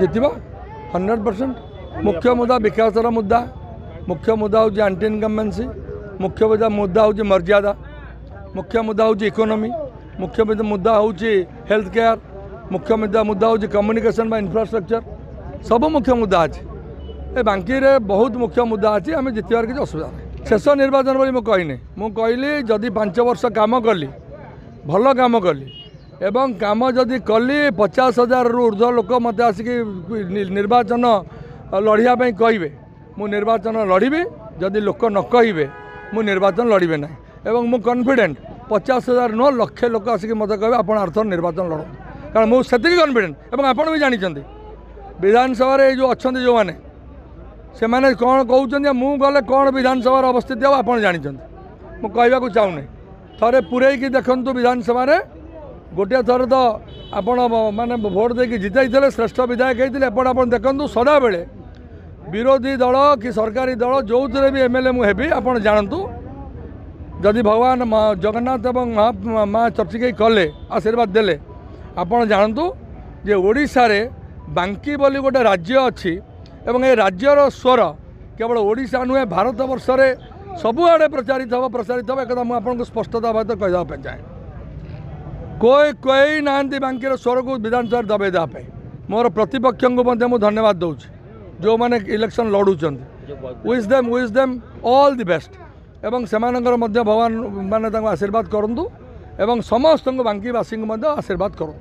जितवा 100%। मुख्य मुद्दा विकास मुद्दा, मुख्य मुद्दा हूँ एंटी इनकम्बेंसी, मुख्य मुद्दा हूँ मर्यादा, मुख्य मुद्दा हूँ इकोनॉमी, मुख्य मुद्दा हूँ हेल्थ केयर, मुख्य मुद्दा हूँ कम्युनिकेशन बा इंफ्रास्ट्रक्चर, सब मुख्य मुद्दा अच्छे ए बांकी रे बहुत मुख्य मुद्दा अच्छी आम जितबार किसी असुविधा नहीं। शेष निर्वाचन बोली मुझे कहनी मुझे कहली जदि 5 वर्ष काम कली भल काम कली एवं काम जदि कली 50,000 रु ऊर्ध लोक मत आसिक निर्वाचन लड़ाई कहे मु निर्वाचन लड़बी, जदि लोक न कहे मु निर्वाचन लड़बे ना एवं मु कॉन्फिडेंट 50,000 नुह लक्षे लोक आसिक मत कहे आप अर्थर निर्वाचन लड़ कारण मुझे कॉन्फिडेंट एवं आप भी जानते विधानसभा जो अच्छा जो मैंने से मैंने कौन कहते मु गले कौन विधानसभा अवस्थित हो आप जानते मुझे कहवाक चाहूनी थे पूरे देखु विधानसभा गोटे थर तो आप माने भोट देकी जिताई श्रेष्ठ विधायक होते आप देखु सदा बेले विरोधी दल कि सरकारी दल जो थे भी एमएलए मुझे आप जानतु जदि भगवान जगन्नाथ एवं माँ चर्चिक कले आशीर्वाद देले आप जानतु जे ओडिशा रे बांकी बोली गोटे राज्य अच्छी एवं ये राज्यर स्वर केवल ओडिशा नुहे भारत वर्ष सबुआड़े प्रचारित हम एक मुझे स्पष्टता भाव कहवाई चाहे कोई ना बांकीर स्वर को विधानसभा दबाई देवाई मोर प्रतिपक्ष को धन्यवाद दूँ जो मैंने इलेक्शन लड़ुं wish them all the best एवं सेमानंकर भगवान माने आशीर्वाद करूँ एवं समस्त बांकीवासी आशीर्वाद करूँ।